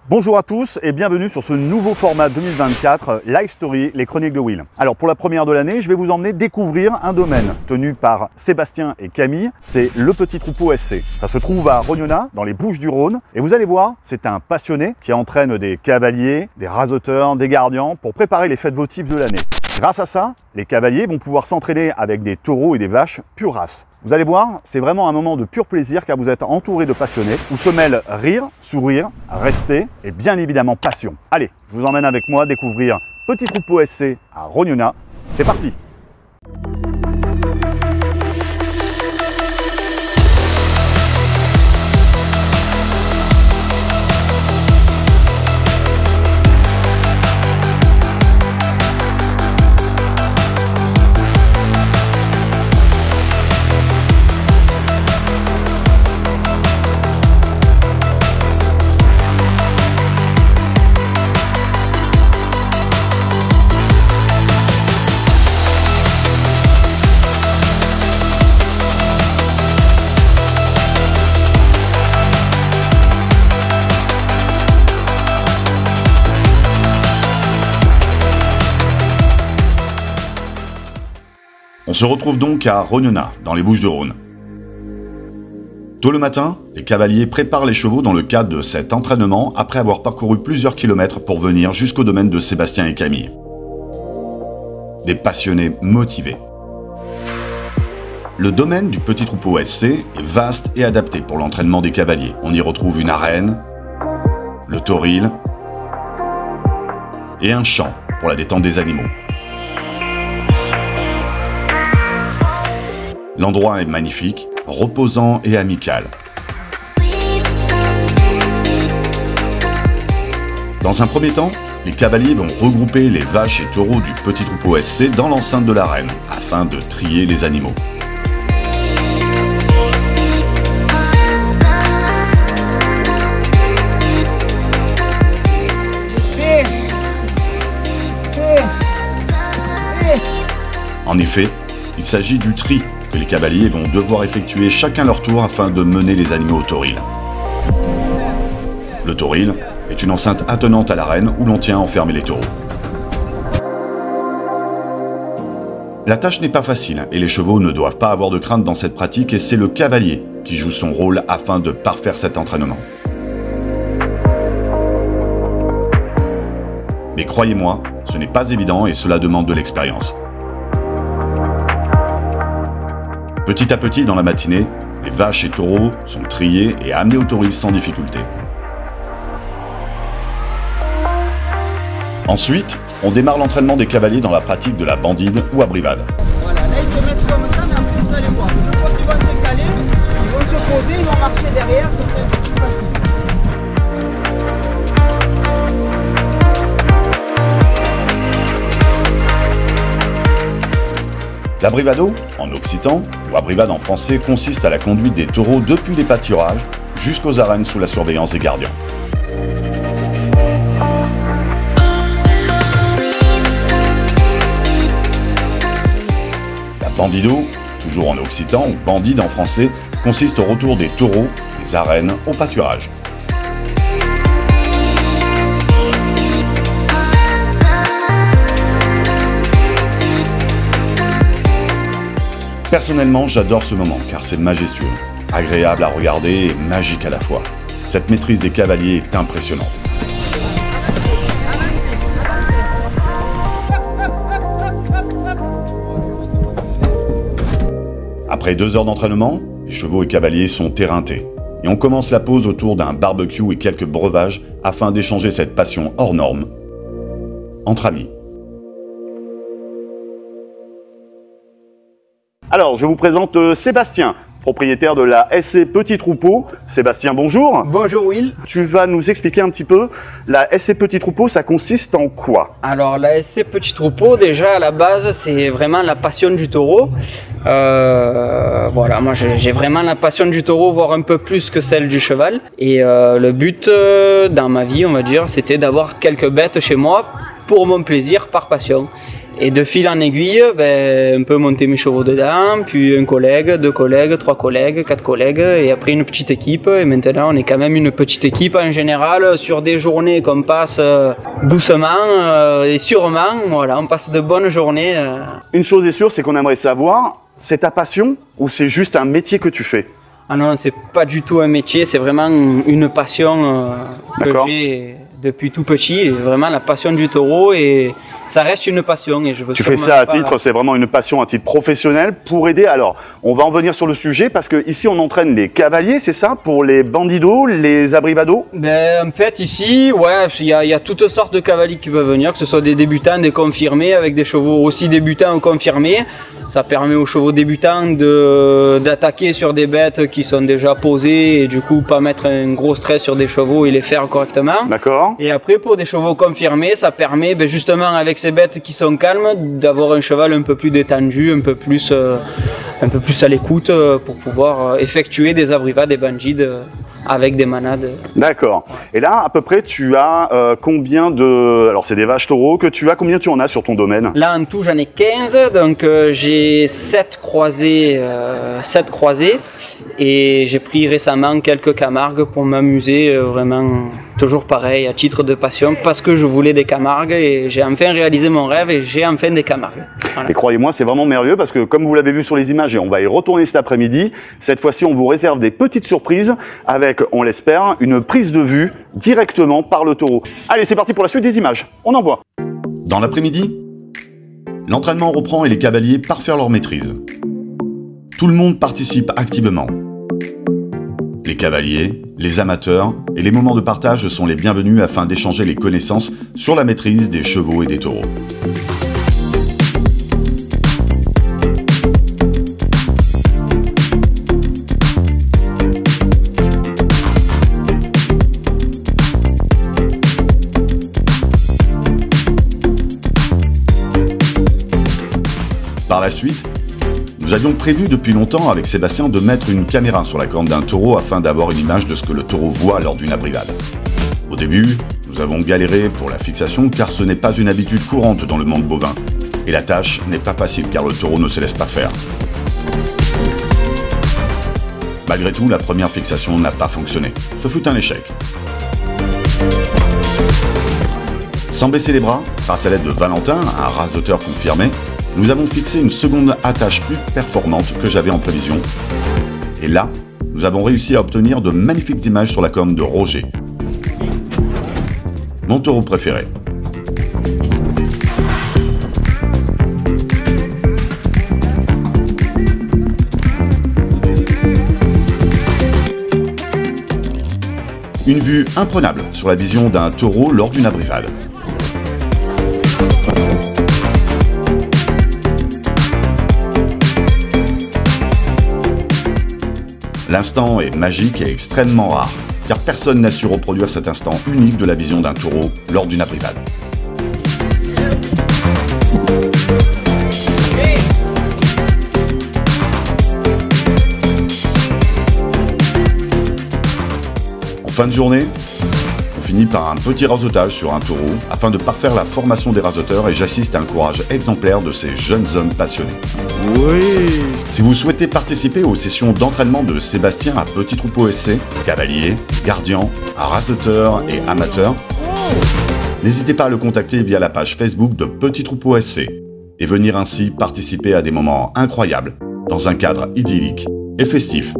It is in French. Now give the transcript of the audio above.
Bonjour à tous et bienvenue sur ce nouveau format 2024 Life Story, les chroniques de Will. Alors pour la première de l'année, je vais vous emmener découvrir un domaine tenu par Sébastien et Camille, c'est le Petit Troupeau SC. Ça se trouve à Rognona, dans les Bouches-du-Rhône, et vous allez voir, c'est un passionné qui entraîne des cavaliers, des rasoteurs, des gardians pour préparer les fêtes votives de l'année. Grâce à ça, les cavaliers vont pouvoir s'entraîner avec des taureaux et des vaches pure race. Vous allez voir, c'est vraiment un moment de pur plaisir car vous êtes entouré de passionnés où se mêlent rire, sourire, respect et bien évidemment passion. Allez, je vous emmène avec moi découvrir Petit Troupeau SC à Rognona. C'est parti! On se retrouve donc à Rognona, dans les Bouches-du-Rhône. Tôt le matin, les cavaliers préparent les chevaux dans le cadre de cet entraînement après avoir parcouru plusieurs kilomètres pour venir jusqu'au domaine de Sébastien et Camille. Des passionnés motivés. Le domaine du Petit Troupeau SC est vaste et adapté pour l'entraînement des cavaliers. On y retrouve une arène, le toril et un champ pour la détente des animaux. L'endroit est magnifique, reposant et amical. Dans un premier temps, les cavaliers vont regrouper les vaches et taureaux du Petit Troupeau SC dans l'enceinte de l'arène, afin de trier les animaux. En effet, il s'agit du tri que les cavaliers vont devoir effectuer chacun leur tour afin de mener les animaux au toril. Le toril est une enceinte attenante à l'arène où l'on tient enfermés les taureaux. La tâche n'est pas facile et les chevaux ne doivent pas avoir de crainte dans cette pratique et c'est le cavalier qui joue son rôle afin de parfaire cet entraînement. Mais croyez-moi, ce n'est pas évident et cela demande de l'expérience. Petit à petit, dans la matinée, les vaches et taureaux sont triés et amenés au toril sans difficulté. Ensuite, on démarre l'entraînement des cavaliers dans la pratique de la bandide ou abrivade. Voilà, là ils se mettent comme ça, mais après vous allez voir, une fois qu'ils vont se caler, ils vont se poser, ils vont marcher derrière, ça fait plus facile. L'abrivado, en occitan, ou abrivade en français, consiste à la conduite des taureaux depuis les pâturages jusqu'aux arènes sous la surveillance des gardiens. La bandido, toujours en occitan ou bandide en français, consiste au retour des taureaux des arènes au pâturage. Personnellement, j'adore ce moment car c'est majestueux, agréable à regarder et magique à la fois. Cette maîtrise des cavaliers est impressionnante. Après 2 heures d'entraînement, les chevaux et cavaliers sont éreintés. Et on commence la pause autour d'un barbecue et quelques breuvages afin d'échanger cette passion hors norme entre amis. Alors, je vous présente Sébastien, propriétaire de la SC Petit Troupeau. Sébastien, bonjour. Bonjour Will. Tu vas nous expliquer un petit peu, la SC Petit Troupeau, ça consiste en quoi? Alors la SC Petit Troupeau, déjà à la base, c'est vraiment la passion du taureau. Voilà, moi j'ai vraiment la passion du taureau, voire un peu plus que celle du cheval. Et le but dans ma vie, on va dire, c'était d'avoir quelques bêtes chez moi pour mon plaisir, par passion. Et de fil en aiguille, un peu monter mes chevaux dedans, puis un collègue, 2 collègues, 3 collègues, 4 collègues, et après une petite équipe. Et maintenant, on est quand même une petite équipe en général sur des journées qu'on passe doucement et sûrement. Voilà, on passe de bonnes journées. Une chose est sûre, c'est qu'on aimerait savoir, c'est ta passion ou c'est juste un métier que tu fais? Ah non, c'est pas du tout un métier, c'est vraiment une passion que j'ai depuis tout petit, vraiment la passion du taureau, et ça reste une passion. Et je veux tu fais ça à titre, c'est vraiment une passion à titre professionnel pour aider. Alors, on va en venir sur le sujet parce que ici on entraîne les cavaliers, c'est ça, pour les bandidos, les abrivados? En fait, ici, ouais, il y a toutes sortes de cavaliers qui peuvent venir, que ce soit des débutants, des confirmés, avec des chevaux aussi débutants ou confirmés. Ça permet aux chevaux débutants d'attaquer sur des bêtes qui sont déjà posées et du coup pas mettre un gros stress sur des chevaux et les faire correctement. D'accord. Et après pour des chevaux confirmés, ça permet justement avec ces bêtes qui sont calmes d'avoir un cheval un peu plus détendu, un peu plus à l'écoute pour pouvoir effectuer des abrivades, des bandides avec des manades. D'accord. Et là, à peu près, tu as combien de... Alors, c'est des vaches taureaux que tu as. Combien tu en as sur ton domaine? Là, en tout, j'en ai 15. Donc, j'ai 7 croisés. Et j'ai pris récemment quelques Camargues pour m'amuser. Vraiment, toujours pareil, à titre de passion. Parce que je voulais des Camargues. Et j'ai enfin réalisé mon rêve. Et j'ai enfin des Camargues. Voilà. Et croyez-moi, c'est vraiment merveilleux parce que, comme vous l'avez vu sur les images, et on va y retourner cet après-midi, cette fois-ci, on vous réserve des petites surprises avec, on l'espère, une prise de vue directement par le taureau. Allez, c'est parti pour la suite des images. On envoie. Dans l'après-midi, l'entraînement reprend et les cavaliers parfaire leur maîtrise. Tout le monde participe activement. Les cavaliers, les amateurs et les moments de partage sont les bienvenus afin d'échanger les connaissances sur la maîtrise des chevaux et des taureaux. Par la suite, nous avions prévu depuis longtemps avec Sébastien de mettre une caméra sur la corne d'un taureau afin d'avoir une image de ce que le taureau voit lors d'une abrivade. Au début, nous avons galéré pour la fixation car ce n'est pas une habitude courante dans le monde bovin. Et la tâche n'est pas facile car le taureau ne se laisse pas faire. Malgré tout, la première fixation n'a pas fonctionné. Ce fut un échec. Sans baisser les bras, grâce à l'aide de Valentin, un raseteur confirmé, nous avons fixé une seconde attache plus performante que j'avais en prévision. Et là, nous avons réussi à obtenir de magnifiques images sur la corne de Roger, mon taureau préféré. Une vue imprenable sur la vision d'un taureau lors d'une abrivade. L'instant est magique et extrêmement rare, car personne n'a su reproduire cet instant unique de la vision d'un taureau lors d'une abrivade. En fin de journée, on finit par un petit rasotage sur un taureau afin de parfaire la formation des raseteurs et j'assiste à un courage exemplaire de ces jeunes hommes passionnés. Oui. Si vous souhaitez participer aux sessions d'entraînement de Sébastien à Petit Troupeau SC, cavalier, gardien, raseteur et amateur, n'hésitez pas à le contacter via la page Facebook de Petit Troupeau SC et venir ainsi participer à des moments incroyables dans un cadre idyllique et festif.